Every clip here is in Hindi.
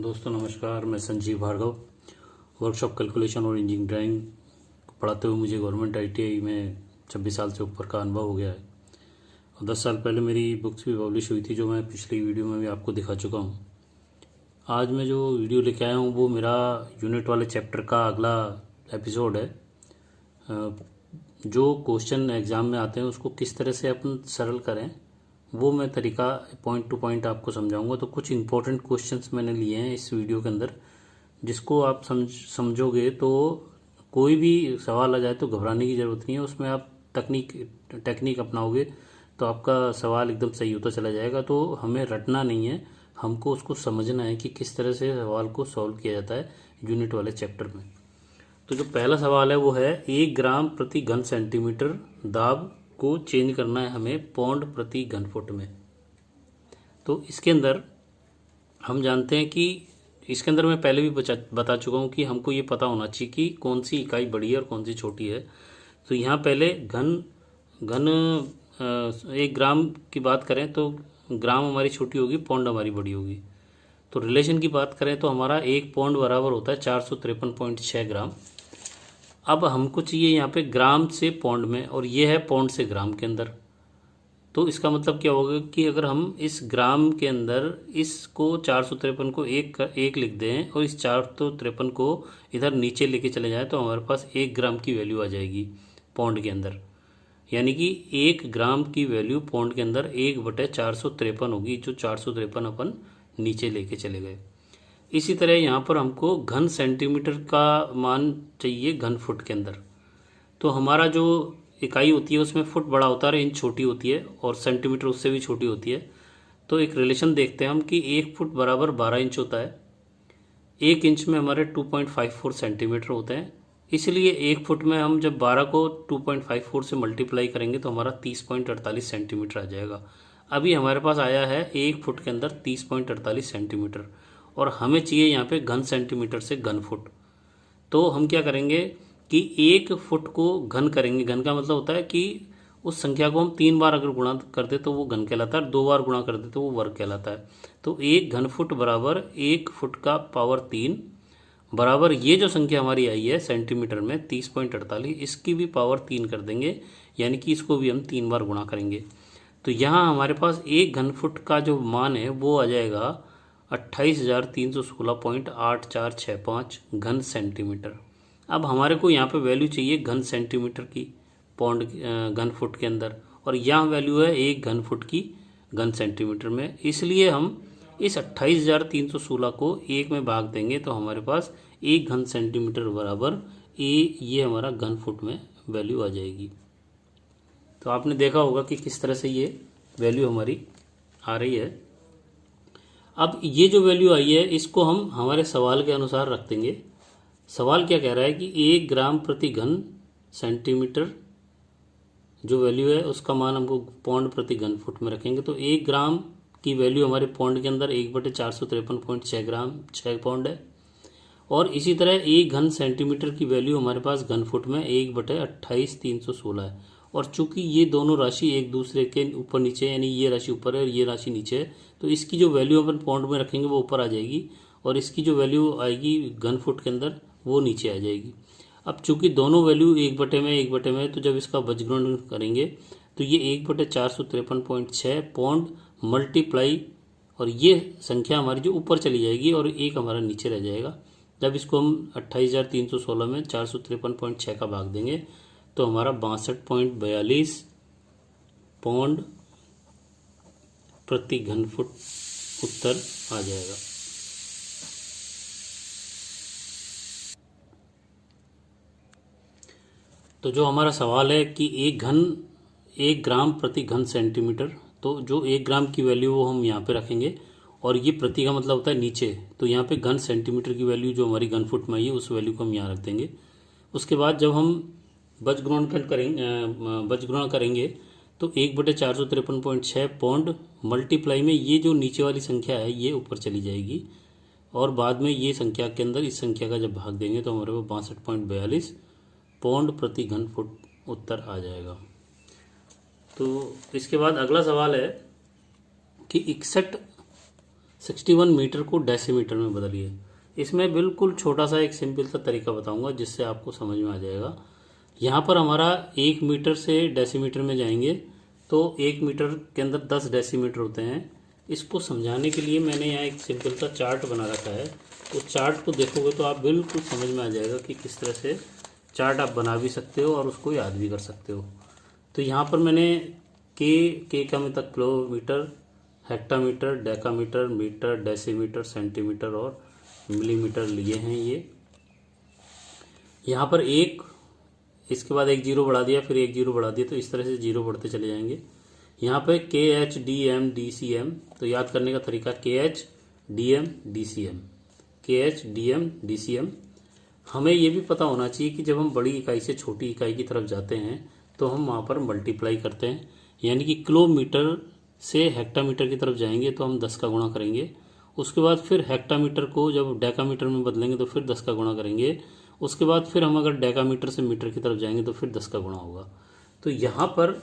दोस्तों नमस्कार, मैं संजीव भार्गव। वर्कशॉप कैलकुलेशन और इंजीनियरिंग ड्राइंग पढ़ाते हुए मुझे गवर्नमेंट आईटीआई में 26 साल से ऊपर का अनुभव हो गया है और 10 साल पहले मेरी बुक्स भी पब्लिश हुई थी, जो मैं पिछली वीडियो में भी आपको दिखा चुका हूँ। आज मैं जो वीडियो लेके आया हूँ वो मेरा यूनिट वाले चैप्टर का अगला एपिसोड है। जो क्वेश्चन एग्ज़ाम में आते हैं उसको किस तरह से अपन सरल करें, वो मैं तरीका पॉइंट टू पॉइंट आपको समझाऊंगा। तो कुछ इंपॉर्टेंट क्वेश्चंस मैंने लिए हैं इस वीडियो के अंदर, जिसको आप समझोगे तो कोई भी सवाल आ जाए तो घबराने की ज़रूरत नहीं है। उसमें आप टेक्निक अपनाओगे तो आपका सवाल एकदम सही होता चला जाएगा। तो हमें रटना नहीं है, हमको उसको समझना है कि किस तरह से सवाल को सॉल्व किया जाता है यूनिट वाले चैप्टर में। तो जो पहला सवाल है वो है 1 ग्राम प्रति घन सेंटीमीटर दाब को चेंज करना है हमें पौंड प्रति घन फुट में। तो इसके अंदर हम जानते हैं कि इसके अंदर मैं पहले भी बता चुका हूँ कि हमको ये पता होना चाहिए कि कौन सी इकाई बड़ी है और कौन सी छोटी है। तो यहाँ पहले घन 1 ग्राम की बात करें तो ग्राम हमारी छोटी होगी, पौंड हमारी बड़ी होगी। तो रिलेशन की बात करें तो हमारा 1 पौंड बराबर होता है 453.6 ग्राम। अब हमको चाहिए यहाँ पे ग्राम से पौंड में, और ये है पौंड से ग्राम के अंदर। तो इसका मतलब क्या होगा कि अगर हम इस ग्राम के अंदर इसको 453 को एक लिख दें और इस 453 को इधर नीचे लेके चले जाएं तो हमारे पास 1 ग्राम की वैल्यू आ जाएगी पौंड के अंदर। यानी कि 1 ग्राम की वैल्यू पौंड के अंदर 1/453 होगी, जो 453 अपन नीचे लेके चले गए। इसी तरह यहाँ पर हमको घन सेंटीमीटर का मान चाहिए घन फुट के अंदर। तो हमारा जो इकाई होती है उसमें फुट बड़ा होता है, इंच छोटी होती है, और सेंटीमीटर उससे भी छोटी होती है। तो एक रिलेशन देखते हैं हम कि 1 फुट बराबर 12 इंच होता है। 1 इंच में हमारे 2.54 सेंटीमीटर होते हैं। इसलिए 1 फुट में हम जब 12 को 2.54 से मल्टीप्लाई करेंगे तो हमारा 30.48 सेंटीमीटर आ जाएगा। अभी हमारे पास आया है 1 फुट के अंदर 30.48 सेंटीमीटर, और हमें चाहिए यहाँ पे घन सेंटीमीटर से घन फुट। तो हम क्या करेंगे कि 1 फुट को घन करेंगे। घन का मतलब होता है कि उस संख्या को हम 3 बार अगर गुणा कर दे तो वो घन कहलाता है, 2 बार गुणा कर दे तो वो वर्ग कहलाता है। तो 1 घन फुट बराबर 1 फुट का पावर 3 बराबर ये जो संख्या हमारी आई है सेंटीमीटर में 30.48, इसकी भी पावर 3 कर देंगे, यानी कि इसको भी हम 3 बार गुणा करेंगे। तो यहाँ हमारे पास 1 घन फुट का जो मान है वो आ जाएगा 28,316.8465 घन सेंटीमीटर। अब हमारे को यहाँ पे वैल्यू चाहिए घन सेंटीमीटर की पौंड घन फुट के अंदर, और यहाँ वैल्यू है 1 घन फुट की घन सेंटीमीटर में। इसलिए हम इस 28,316 को 1 में भाग देंगे तो हमारे पास 1 घन सेंटीमीटर बराबर ये हमारा घन फुट में वैल्यू आ जाएगी। तो आपने देखा होगा कि किस तरह से ये वैल्यू हमारी आ रही है। अब ये जो वैल्यू आई है इसको हम हमारे सवाल के अनुसार रख देंगे। सवाल क्या कह रहा है कि 1 ग्राम प्रति घन सेंटीमीटर जो वैल्यू है उसका मान हमको पौंड प्रति घन फुट में रखेंगे। तो 1 ग्राम की वैल्यू हमारे पौंड के अंदर 1/453.6 ग्राम 6 पौंड है, और इसी तरह 1 घन सेंटीमीटर की वैल्यू हमारे पास घन फुट में 1/28,316 है। और चूंकि ये दोनों राशि एक दूसरे के ऊपर नीचे, यानी ये राशि ऊपर है और ये राशि नीचे है, तो इसकी जो वैल्यू अपन पौंड में रखेंगे वो ऊपर आ जाएगी, और इसकी जो वैल्यू आएगी घन फुट के अंदर वो नीचे आ जाएगी। अब चूंकि दोनों वैल्यू 1/में है तो जब इसका बजगुणन करेंगे तो ये 1/453.6 पौंड मल्टीप्लाई, और ये संख्या हमारी जो ऊपर चली जाएगी और 1 हमारा नीचे रह जाएगा। जब इसको हम 28,316 में 453.6 का भाग देंगे तो हमारा 62.42 पौंड प्रति घन फुट उत्तर आ जाएगा। तो जो हमारा सवाल है कि 1 ग्राम प्रति घन सेंटीमीटर, तो जो 1 ग्राम की वैल्यू वो हम यहाँ पे रखेंगे, और ये प्रति का मतलब होता है नीचे, तो यहाँ पे घन सेंटीमीटर की वैल्यू जो हमारी घन फुट में आई है उस वैल्यू को हम यहाँ रख देंगे। उसके बाद जब हम बजगुणन करेंगे तो 1/453.6 पौंड मल्टीप्लाई में ये जो नीचे वाली संख्या है ये ऊपर चली जाएगी, और बाद में ये संख्या के अंदर इस संख्या का जब भाग देंगे तो हमारे को 62.42 पौंड प्रति घन फुट उत्तर आ जाएगा। तो इसके बाद अगला सवाल है कि 61 61 मीटर को डेसीमीटर में बदलिए। इसमें बिल्कुल छोटा सा एक सिंपल सा तरीका बताऊंगा जिससे आपको समझ में आ जाएगा। यहाँ पर हमारा 1 मीटर से डेसीमीटर में जाएंगे तो 1 मीटर के अंदर 10 डेसीमीटर होते हैं। इसको समझाने के लिए मैंने यहाँ एक सिंपल सा चार्ट बना रखा है। उस चार्ट को देखोगे तो आप बिल्कुल समझ में आ जाएगा कि किस तरह से चार्ट आप बना भी सकते हो और उसको याद भी कर सकते हो। तो यहाँ पर मैंने के का मतलब kilometre, hectometre, decametre, metre, decimetre, centimetre और मिलीमीटर लिए हैं ये। यहाँ पर एक, इसके बाद एक जीरो बढ़ा दिया, फिर एक जीरो बढ़ा दिया, तो इस तरह से जीरो बढ़ते चले जाएंगे। यहाँ पे K H D M D C M, तो याद करने का तरीका K H D M D C M, K H D M D C M. हमें ये भी पता होना चाहिए कि जब हम बड़ी इकाई से छोटी इकाई की तरफ जाते हैं तो हम वहाँ पर मल्टीप्लाई करते हैं, यानी कि किलोमीटर से हेक्टामीटर की तरफ जाएंगे तो हम 10 का गुणा करेंगे। उसके बाद फिर हेक्टामीटर को जब डेकामीटर में बदलेंगे तो फिर 10 का गुणा करेंगे। उसके बाद फिर हम अगर डेकामीटर से मीटर की तरफ जाएंगे तो फिर 10 का गुणा होगा। तो यहाँ पर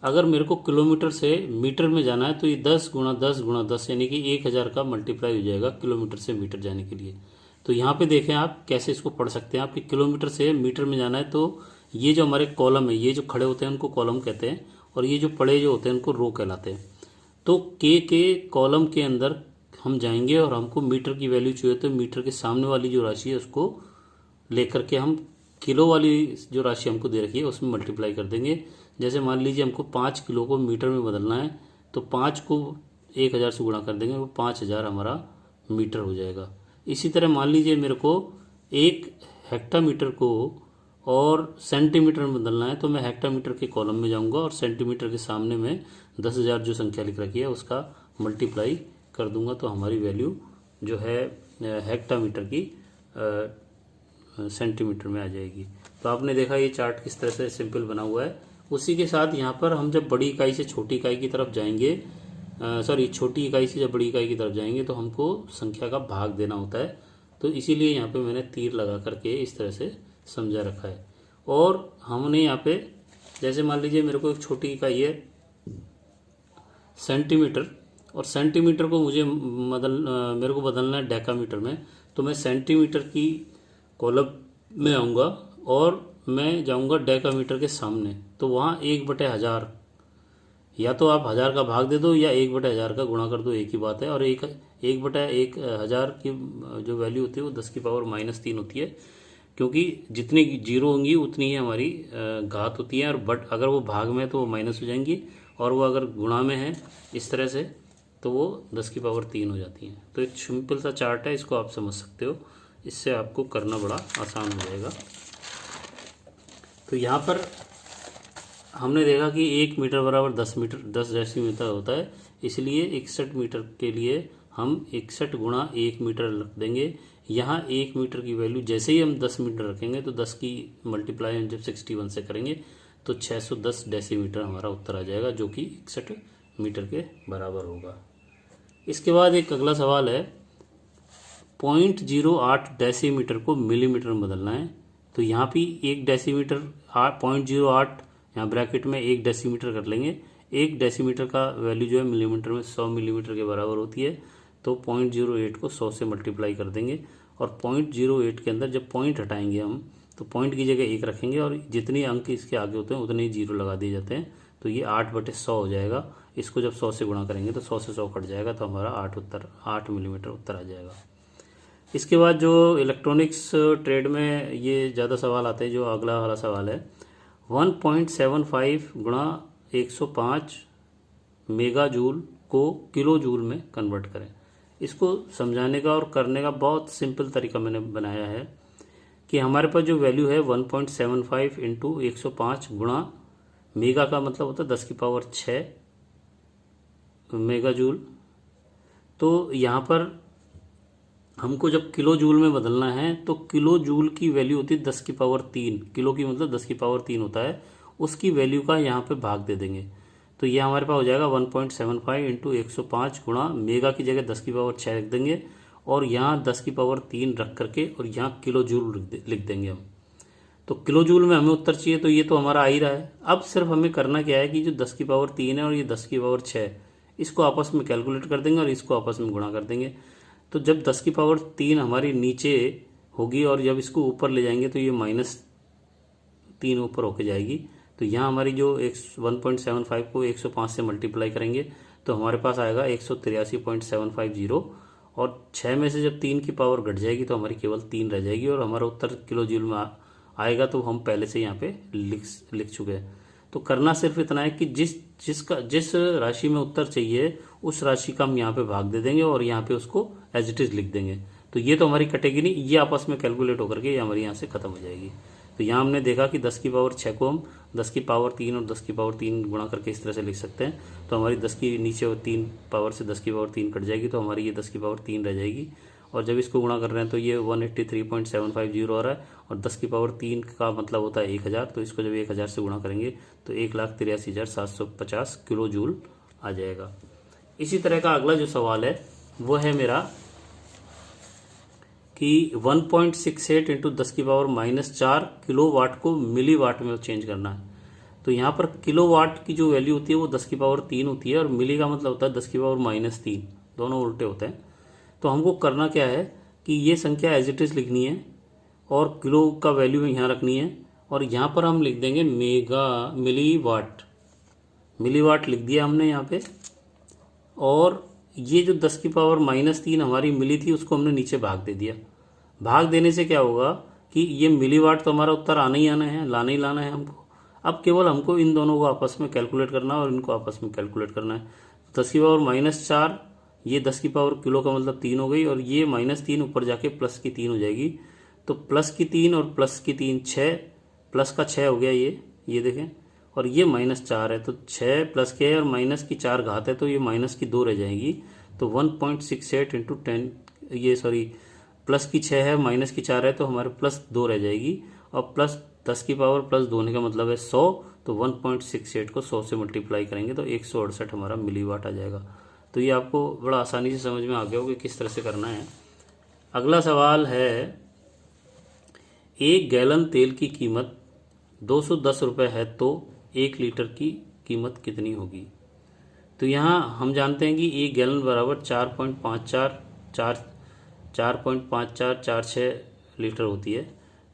अगर मेरे को किलोमीटर से मीटर में जाना है तो ये 10 गुणा 10 गुणा 10 यानी कि 1000 का मल्टीप्लाई हो जाएगा किलोमीटर से मीटर जाने के लिए। तो यहाँ पे देखें आप कैसे इसको पढ़ सकते हैं। आपकी किलोमीटर से मीटर में जाना है तो ये जो हमारे कॉलम है, ये जो खड़े होते हैं उनको कॉलम कहते हैं और ये जो पड़े जो होते हैं उनको रो कहलाते हैं। तो के कॉलम के अंदर हम जाएंगे और हमको मीटर की वैल्यू चाहिए तो मीटर के सामने वाली जो राशि है उसको लेकर के हम किलो वाली जो राशि हमको दे रखी है उसमें मल्टीप्लाई कर देंगे। जैसे मान लीजिए हमको 5 किलो को मीटर में बदलना है तो 5 को 1000 से गुणा कर देंगे, वो 5000 हमारा मीटर हो जाएगा। इसी तरह मान लीजिए मेरे को 1 हेक्टामीटर को और सेंटीमीटर में बदलना है तो मैं हेक्टामीटर के कॉलम में जाऊंगा और सेंटीमीटर के सामने में 10,000 जो संख्या लिख रखी है उसका मल्टीप्लाई कर दूंगा तो हमारी वैल्यू जो है हेक्टामीटर की सेंटीमीटर में आ जाएगी। तो आपने देखा ये चार्ट किस तरह से सिंपल बना हुआ है। उसी के साथ यहाँ पर हम जब बड़ी इकाई से छोटी इकाई की तरफ जाएंगे, छोटी इकाई से जब बड़ी इकाई की तरफ जाएंगे तो हमको संख्या का भाग देना होता है। तो इसीलिए यहाँ पे मैंने तीर लगा करके इस तरह से समझा रखा है। और हमने यहाँ पे जैसे मान लीजिए मेरे को एक छोटी इकाई है सेंटीमीटर और सेंटीमीटर को मुझे मेरे को बदलना है डेकामीटर में, तो मैं सेंटीमीटर की कॉलम में आऊँगा और मैं जाऊँगा डेकामीटर के सामने। तो वहाँ 1/1000, या तो आप 1000 का भाग दे दो या 1/1000 का गुणा कर दो, एक ही बात है। और 1/1000 की जो वैल्यू होती है वो 10 की पावर -3 होती है, क्योंकि जितनी जीरो होंगी उतनी ही हमारी घात होती है। और बट अगर वो भाग में है तो वो माइनस हो जाएंगी और वो अगर गुणा में है इस तरह से तो वो 10 की पावर 3 हो जाती हैं। तो एक सिंपल सा चार्ट है, इसको आप समझ सकते हो, इससे आपको करना बड़ा आसान हो जाएगा। तो यहाँ पर हमने देखा कि 1 मीटर बराबर 10 डेसीमीटर होता है, इसलिए 61 मीटर के लिए हम 61 गुणा 1 मीटर रख देंगे। यहाँ 1 मीटर की वैल्यू जैसे ही हम 10 मीटर रखेंगे तो 10 की मल्टीप्लाई हम जब 61 से करेंगे तो 610 डेसीमीटर हमारा उत्तर आ जाएगा, जो कि 61 मीटर के बराबर होगा। इसके बाद एक अगला सवाल है, 0.08 डेसीमीटर को मिलीमीटर में बदलना है। तो यहाँ भी 1 डेसीमीटर 0.08 यहाँ ब्रैकेट में 1 डेसीमीटर कर लेंगे। 1 डेसीमीटर का वैल्यू जो है मिलीमीटर में 100 मिलीमीटर के बराबर होती है। तो 0.08 को 100 से मल्टीप्लाई कर देंगे और 0.08 के अंदर जब पॉइंट हटाएंगे हम तो पॉइंट की जगह 1 रखेंगे और जितने अंक इसके आगे होते हैं उतने ही जीरो लगा दिए जाते हैं। तो ये 8/100 हो जाएगा। इसको जब 100 से गुणा करेंगे तो 100 से 100 कट जाएगा, तो हमारा 8 मिलीमीटर उत्तर आ जाएगा। इसके बाद जो इलेक्ट्रॉनिक्स ट्रेड में ये ज़्यादा सवाल आते हैं, जो अगला वाला सवाल है 1.75 गुणा 105 मेगा जूल को किलो जूल में कन्वर्ट करें। इसको समझाने का और करने का बहुत सिंपल तरीका मैंने बनाया है कि हमारे पास जो वैल्यू है 1.75 इंटू 105 गुणा मेगा का मतलब होता है 10 की पावर 6 मेगा जूल। तो यहाँ पर हमको जब किलो जूल में बदलना है तो किलो जूल की वैल्यू होती है 10 की पावर 3, किलो की मतलब 10 की पावर 3 होता है, उसकी वैल्यू का यहाँ पे भाग दे देंगे। तो ये हमारे पास हो जाएगा 1.75 इंटू 105 गुणा मेगा की जगह 10 की पावर 6 रख देंगे और यहाँ 10 की पावर 3 रख करके और यहाँ किलो जूल लिख देंगे हम। तो किलो जूल में हमें उत्तर चाहिए, तो ये तो हमारा आ ही रहा है। अब सिर्फ हमें करना क्या है कि जो 10 की पावर 3 है और ये 10 की पावर 6, इसको आपस में कैलकुलेट कर देंगे और इसको आपस में गुणा कर देंगे। तो जब 10 की पावर 3 हमारी नीचे होगी और जब इसको ऊपर ले जाएंगे तो ये -3 ऊपर होके जाएगी। तो यहाँ हमारी जो 1.75 को 105 से मल्टीप्लाई करेंगे तो हमारे पास आएगा 183.750 और 6 में से जब 3 की पावर घट जाएगी तो हमारी केवल 3 रह जाएगी और हमारा उत्तर किलो जूल में आएगा। तो हम पहले से यहाँ पे लिख चुके हैं। तो करना सिर्फ इतना है कि जिस राशि में उत्तर चाहिए उस राशि का हम यहाँ पे भाग दे देंगे और यहाँ पे उसको एज इट इज लिख देंगे। तो ये तो हमारी कटेगी नहीं, ये आपस में कैलकुलेट होकर के ये हमारी यहाँ से खत्म हो जाएगी। तो यहाँ हमने देखा कि 10 की पावर 6 को हम 10 की पावर 3 और 10 की पावर 3 गुणा करके इस तरह से लिख सकते हैं। तो हमारी 10 की नीचे और 3 पावर से 10 की पावर 3 कट जाएगी तो हमारी ये 10 की पावर 3 रह जाएगी। और जब इसको गुणा कर रहे हैं तो ये 183.750 आ रहा है और 10 की पावर 3 का मतलब होता है 1000। तो इसको जब 1000 से गुणा करेंगे तो 1,83,750 किलो जूल आ जाएगा। इसी तरह का अगला जो सवाल है वो है मेरा कि 1.68 इंटू 10 की पावर -4 किलो वाट को मिली वाट में चेंज करना है। तो यहाँ पर किलो वाट की जो वैल्यू होती है वो 10 की पावर 3 होती है और मिली का मतलब होता है 10 की पावर -3, दोनों उल्टे होते हैं। तो हमको करना क्या है कि ये संख्या एज इट इज लिखनी है और किलो का वैल्यू यहाँ रखनी है और यहाँ पर हम लिख देंगे मिली वाट लिख दिया हमने यहाँ पे। और ये जो 10 की पावर -3 हमारी मिली थी उसको हमने नीचे भाग दे दिया। भाग देने से क्या होगा कि ये मिली वाट तो हमारा उत्तर आना ही आना है, लाना ही लाना है हमको। अब केवल हमको इन दोनों को आपस में कैलकुलेट करना है और इनको आपस में कैलकुलेट करना है। 10 की पावर -4 ये 10 की पावर किलो का मतलब 3 हो गई और ये -3 ऊपर जाके प्लस की 3 हो जाएगी। तो प्लस की 3 और प्लस की 3 6, प्लस का 6 हो गया ये देखें। और ये -4 है तो 6 प्लस के और माइनस की 4 घात है तो ये माइनस की 2 रह जाएगी। तो 1.68 इंटू 10 ये सॉरी प्लस की 6 है माइनस की 4 है तो हमारे प्लस 2 रह जाएगी। और प्लस 10 की पावर प्लस 2 होने का मतलब है 100। तो 1.68 को 100 से मल्टीप्लाई करेंगे तो 168 हमारा मिली वाट आ जाएगा। तो ये आपको बड़ा आसानी से समझ में आ गया होगा कि किस तरह से करना है। अगला सवाल है 1 गैलन तेल की कीमत 210 रुपये है तो 1 लीटर की कीमत कितनी होगी। तो यहाँ हम जानते हैं कि 1 गैलन बराबर 4.5446 लीटर होती है।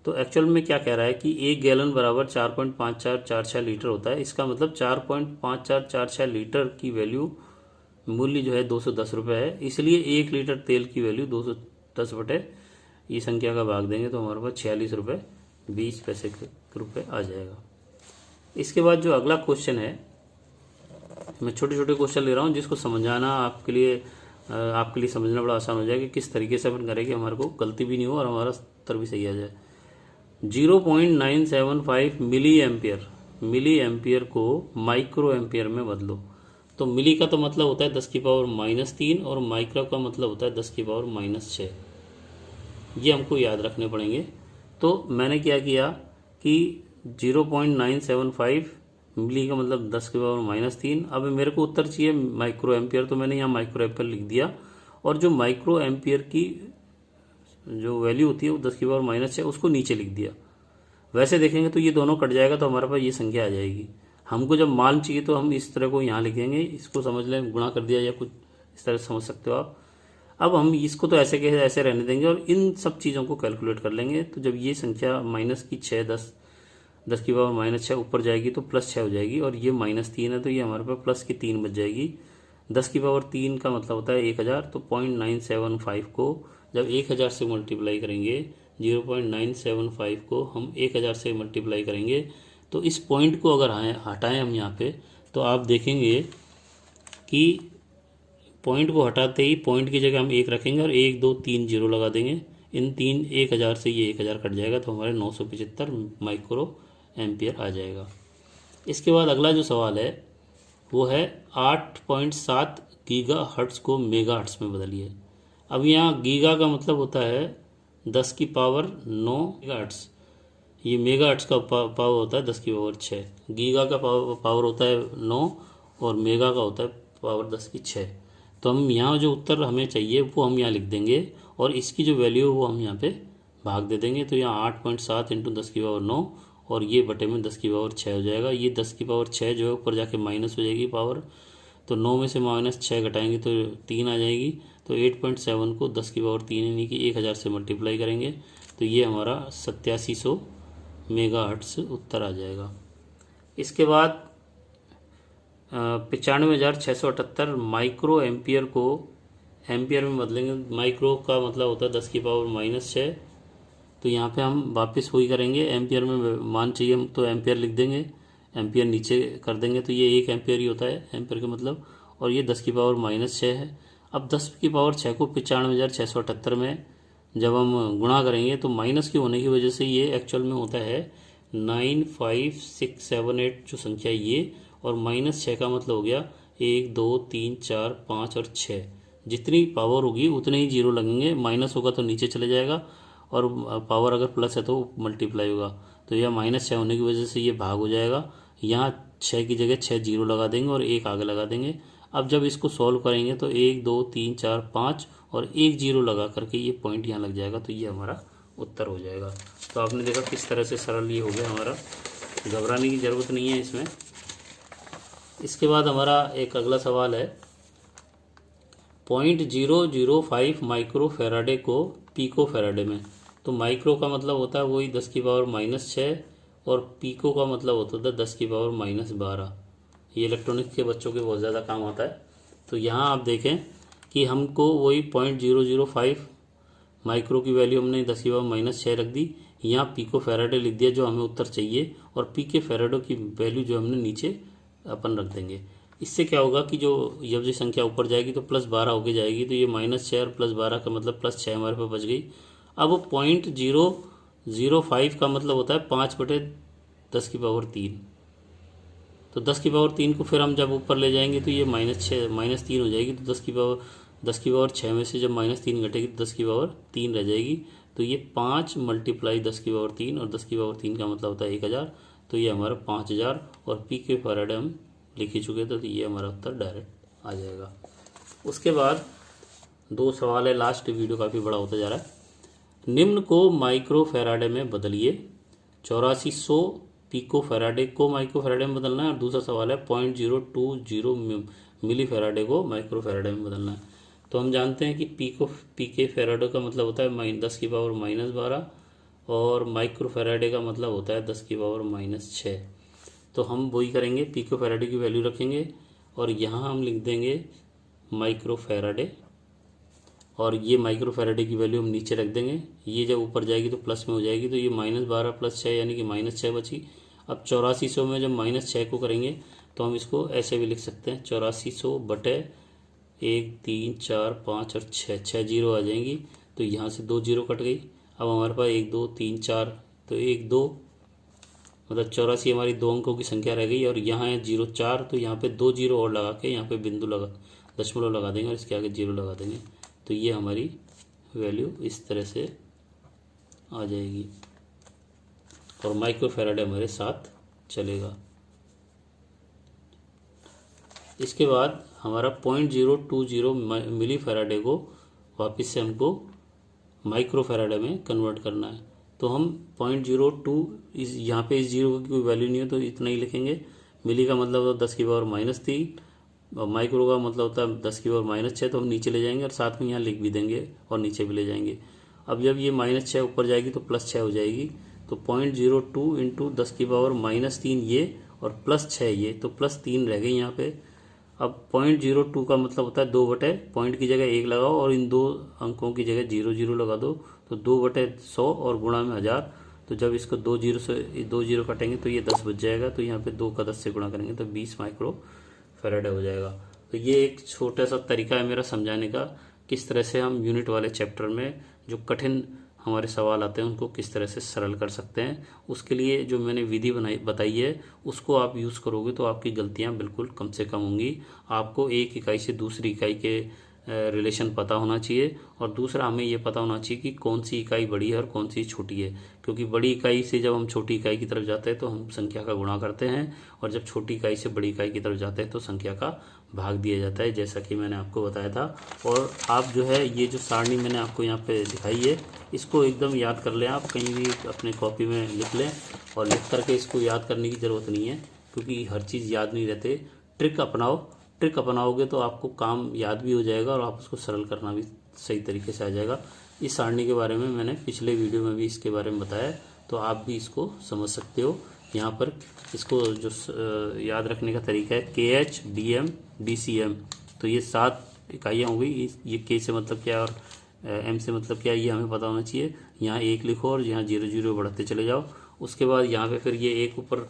तो एक्चुअल में क्या कह रहा है कि 1 गैलन बराबर 4.5446 लीटर होता है। इसका मतलब 4.5446 लीटर की वैल्यू मूल्य जो है 210 रुपये है। इसलिए 1 लीटर तेल की वैल्यू 210 बटे ये संख्या का भाग देंगे तो हमारे पास 46 रुपये 20 पैसे रुपये आ जाएगा। इसके बाद जो अगला क्वेश्चन है, मैं छोटे छोटे क्वेश्चन ले रहा हूँ जिसको समझाना आपके लिए समझना बड़ा आसान हो जाएगा कि किस तरीके से अपन करेंगे हमारे को गलती भी नहीं हो और हमारा उत्तर भी सही आ जाए। 0.975 मिली एम्पियर को माइक्रो एम्पियर में बदलो। तो मिली का तो मतलब होता है 10 की पावर -3 और माइक्रो का मतलब होता है 10 की पावर -6। ये हमको याद रखने पड़ेंगे। तो मैंने क्या किया कि 0.975 मिली का मतलब 10 की पावर -3। अब मेरे को उत्तर चाहिए माइक्रो एम्पियर तो मैंने यहाँ माइक्रो एम्पियर लिख दिया। और जो माइक्रो एम्पियर की जो वैल्यू होती है वो 10 की पावर -6 उसको नीचे लिख दिया। वैसे देखेंगे तो ये दोनों कट जाएगा तो हमारे पास ये संख्या आ जाएगी। हमको जब मान चाहिए तो हम इस तरह को यहाँ लिखेंगे, इसको समझ लें गुणा कर दिया या कुछ इस तरह से समझ सकते हो आप। अब हम इसको तो ऐसे के ऐसे रहने देंगे और इन सब चीज़ों को कैलकुलेट कर लेंगे। तो जब ये संख्या -10 की पावर -6 ऊपर जाएगी तो +6 हो जाएगी और ये -3 है तो ये हमारे पास प्लस की 3 बच जाएगी। 10 की पावर 3 का मतलब होता है 1000। तो 0.975 को जब 1000 से मल्टीप्लाई करेंगे, 0.975 को हम 1000 से मल्टीप्लाई करेंगे तो इस पॉइंट को अगर हटाएं हम यहाँ पे तो आप देखेंगे कि पॉइंट को हटाते ही पॉइंट की जगह हम 1 रखेंगे और 1 2 3 0 लगा देंगे। इन 1000 से ये 1000 कट जाएगा तो हमारे 975 माइक्रो एम्पियर आ जाएगा। इसके बाद अगला जो सवाल है वो है 8.7 गीगा हर्ट्स को मेगा हर्ट्स में बदलिए। अब यहाँ गीगा का मतलब होता है 10 की पावर 9 मेगा हर्ट्स। ये मेगा हर्ट्स का पावर होता है 10 की पावर 6। गीगा का पावर होता है 9 और मेगा का होता है पावर 10 की 6। तो हम यहाँ जो उत्तर हमें चाहिए वो हम यहाँ लिख देंगे और इसकी जो वैल्यू है वो हम यहाँ पे भाग दे देंगे। तो यहाँ 8.7 इंटू 10 की पावर 9 और ये बटे में 10 की पावर 6 हो जाएगा। ये 10 की पावर 6 जो है ऊपर जाके माइनस हो जाएगी पावर, तो 9 में से -6 घटाएंगे तो 3 आ जाएगी। तो 8.7 को 10 की पावर 3 यानी कि 1000 से मल्टीप्लाई करेंगे तो ये हमारा 8700 मेगाहर्ट्ज़ उत्तर आ जाएगा। इसके बाद 95,678 माइक्रो एम्पियर को एम्पियर में बदलेंगे। माइक्रो का मतलब होता है 10 की पावर -6। तो यहाँ पे हम वापस वही करेंगे, एम्पियर में मान चाहिए हम तो एम्पियर लिख देंगे, एम्पियर नीचे कर देंगे तो ये 1 एम्पियर ही होता है एम्पियर का मतलब। और ये 10 की पावर -6 है। अब 10 की पावर 6 को 95,678 में जब हम गुणा करेंगे तो माइनस के होने की वजह से ये एक्चुअल में होता है 95678 जो संख्या ये, और -6 का मतलब हो गया 1 2 3 4 5 और 6। जितनी पावर होगी उतने ही जीरो लगेंगे, माइनस होगा तो नीचे चले जाएगा और पावर अगर प्लस है तो मल्टीप्लाई होगा। तो यह -6 होने की वजह से ये भाग हो जाएगा। यहाँ 6 की जगह 6 जीरो लगा देंगे और 1 आगे लगा देंगे। अब जब इसको सॉल्व करेंगे तो 1 2 3 4 5 और 1 जीरो लगा करके ये पॉइंट यहाँ लग जाएगा तो ये हमारा उत्तर हो जाएगा। तो आपने देखा किस तरह से सरल ये हो गया हमारा, घबराने की ज़रूरत नहीं है इसमें। इसके बाद हमारा एक अगला सवाल है, 0.005 माइक्रो फैराडे को पीको फैराडे में। तो माइक्रो का मतलब होता है वही 10 की पावर -6 और पीको का मतलब होता है 10 की पावर -12। ये इलेक्ट्रॉनिक्स के बच्चों के बहुत ज़्यादा काम आता है। तो यहाँ आप देखें कि हमको वही 0.005 माइक्रो की वैल्यू हमने 10 की पावर -6 रख दी, यहाँ पीको फैराडे लिख दिया जो हमें उत्तर चाहिए, और पीके फैराडो की वैल्यू जो हमने नीचे अपन रख देंगे। इससे क्या होगा कि जो यवजी संख्या ऊपर जाएगी तो +12 होके जाएगी, तो ये -6 और +12 का मतलब +6 हमारे पास बच गई। अब 0.005 का मतलब होता है 5/10 की पावर 3। तो 10 की पावर 3 को फिर हम जब ऊपर ले जाएंगे तो ये -3 हो जाएगी। तो 10 की पावर 6 में से जब -3 घटेगी तो 10 की पावर 3 रह जाएगी। तो ये 5 × 10 की पावर 3, और 10 की पावर 3 का मतलब होता है 1000। तो ये हमारा 5000 और पी के फैराडे हम लिख ही चुके थे, तो ये हमारा उत्तर डायरेक्ट आ जाएगा। उसके बाद 2 सवाल है, लास्ट, वीडियो काफ़ी बड़ा होता जा रहा है। निम्न को माइक्रो फैराडे में बदलिए। 8400 पीको फैराडे को माइक्रो फैराडे में बदलना है, और दूसरा सवाल है 0.020 मिली फैराडे को माइक्रो फैराडे में बदलना है। तो हम जानते हैं कि पीके फैराडे का मतलब होता है 10 की पावर -12 और माइक्रो फैराडे का मतलब होता है 10 की पावर -6। तो हम वही करेंगे, पीको फैराडे की वैल्यू रखेंगे और यहाँ हम लिख देंगे माइक्रो फैराडे, और ये माइक्रो फैराडे की वैल्यू हम नीचे रख देंगे। ये जब ऊपर जाएगी तो प्लस में हो जाएगी, तो ये -12 + 6 यानी कि -6 बची। अब 8400 में जब -6 को करेंगे तो हम इसको ऐसे भी लिख सकते हैं, 8400 बटे 1 3 4 5 और 6 जीरो आ जाएंगी। तो यहाँ से 2 जीरो कट गई। अब हमारे पास 1 2 3 4, तो 1 2 मतलब 84 हमारी 2 अंकों की संख्या रह गई। और यहाँ है 0 4, तो यहाँ पे 2 जीरो और लगा के यहाँ पे बिंदु लगा दशमलव लगा देंगे और इसके आगे जीरो लगा देंगे। तो ये हमारी वैल्यू इस तरह से आ जाएगी और माइक्रो फैराडे हमारे साथ चलेगा। इसके बाद हमारा 0.020 मिली फैराडे को वापस से हमको माइक्रो फैराडे में कन्वर्ट करना है। तो हम 0.02 इस यहाँ पे इस जीरो की कोई वैल्यू नहीं है तो इतना ही लिखेंगे। मिली का मतलब होता है 10 की पावर -3 और माइक्रो का मतलब होता है 10 की पावर -6, तो हम नीचे ले जाएंगे और साथ में यहाँ लिख भी देंगे और नीचे भी ले जाएंगे। अब जब ये -6 ऊपर जाएगी तो +6 हो जाएगी। तो 0.02 इंटू 10 की पावर -3 ये और +6 ये, तो +3 रह गई यहाँ पे। अब 0.02 का मतलब होता है 2 बटे पॉइंट की जगह 1 लगाओ और इन 2 अंकों की जगह 0 0 लगा दो, तो 2/100 और गुणा में 1000। तो जब इसको 2 जीरो से 2 जीरो कटेंगे तो ये 10 बच जाएगा। तो यहाँ पे 2 का 10 से गुणा करेंगे तो 20 माइक्रो फैराडे हो जाएगा। तो ये एक छोटा सा तरीका है मेरा समझाने का, किस तरह से हम यूनिट वाले चैप्टर में जो कठिन हमारे सवाल आते हैं उनको किस तरह से सरल कर सकते हैं। उसके लिए जो मैंने विधि बताई है उसको आप यूज़ करोगे तो आपकी गलतियां बिल्कुल कम से कम होंगी। आपको एक इकाई से दूसरी इकाई के रिलेशन पता होना चाहिए, और दूसरा हमें ये पता होना चाहिए कि कौन सी इकाई बड़ी है और कौन सी छोटी है। क्योंकि बड़ी इकाई से जब हम छोटी इकाई की तरफ जाते हैं तो हम संख्या का गुणा करते हैं, और जब छोटी इकाई से बड़ी इकाई की तरफ जाते हैं तो संख्या का भाग दिया जाता है, जैसा कि मैंने आपको बताया था। और आप जो है ये जो सारणी मैंने आपको यहाँ पे दिखाई है इसको एकदम याद कर लें। आप कहीं भी अपने कॉपी में लिख लें, और लिख करके इसको याद करने की ज़रूरत नहीं है क्योंकि हर चीज़ याद नहीं रहते। ट्रिक अपनाओ ट्रिक अपनाओगे तो आपको काम याद भी हो जाएगा और आप उसको सरल करना भी सही तरीके से आ जाएगा। इस सारणी के बारे में मैंने पिछले वीडियो में भी इसके बारे में बताया, तो आप भी इसको समझ सकते हो। यहाँ पर इसको जो याद रखने का तरीका है KH DM DCM, तो ये 7 इकाइयाँ हो गई। ये K से मतलब क्या है और M से मतलब क्या है ये हमें पता होना चाहिए। यहाँ 1 लिखो और यहाँ 0 0 बढ़ाते चले जाओ। उसके बाद यहाँ पे फिर ये 1 ऊपर,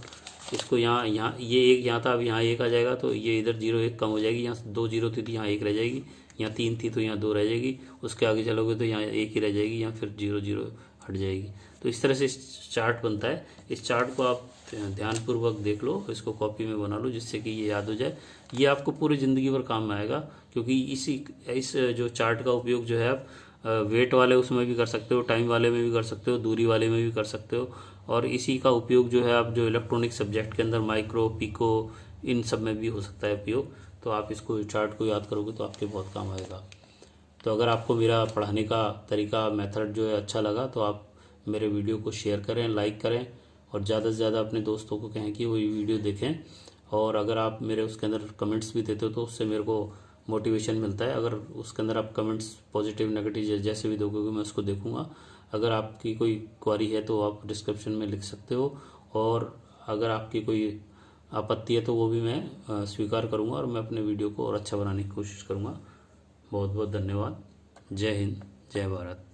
इसको यहाँ ये 1 यहाँ था, अब यहाँ 1 आ जाएगा तो ये इधर 0 1 कम हो जाएगी। यहाँ 2 0 थी तो यहाँ 1 रह जाएगी, यहाँ 3 थी तो यहाँ 2 रह जाएगी। उसके आगे चलोगे तो यहाँ 1 ही रह जाएगी, यहाँ फिर 0 0 हट जाएगी। तो इस तरह से चार्ट बनता है। इस चार्ट को आप ध्यानपूर्वक देख लो, इसको कॉपी में बना लो जिससे कि ये याद हो जाए। ये आपको पूरी ज़िंदगी भर काम में आएगा, क्योंकि इस जो चार्ट का उपयोग जो है आप वेट वाले उसमें भी कर सकते हो, टाइम वाले में भी कर सकते हो, दूरी वाले में भी कर सकते हो। और इसी का उपयोग जो है आप जो इलेक्ट्रॉनिक सब्जेक्ट के अंदर माइक्रो पिको इन सब में भी हो सकता है उपयोग। तो आप इसको चार्ट को याद करोगे तो आपके बहुत काम आएगा। तो अगर आपको मेरा पढ़ाने का तरीका मेथड जो है अच्छा लगा तो आप मेरे वीडियो को शेयर करें, लाइक करें और ज़्यादा से ज़्यादा अपने दोस्तों को कहें कि वो ये वीडियो देखें। और अगर आप मेरे उसके अंदर कमेंट्स भी देते हो तो उससे मेरे को मोटिवेशन मिलता है। अगर उसके अंदर आप कमेंट्स पॉजिटिव नेगेटिव जैसे भी दोगे मैं उसको देखूंगा। अगर आपकी कोई क्वेरी है तो आप डिस्क्रिप्शन में लिख सकते हो, और अगर आपकी कोई आपत्ति है तो वो भी मैं स्वीकार करूंगा और मैं अपने वीडियो को और अच्छा बनाने की कोशिश करूंगा। बहुत बहुत धन्यवाद। जय हिंद, जय भारत।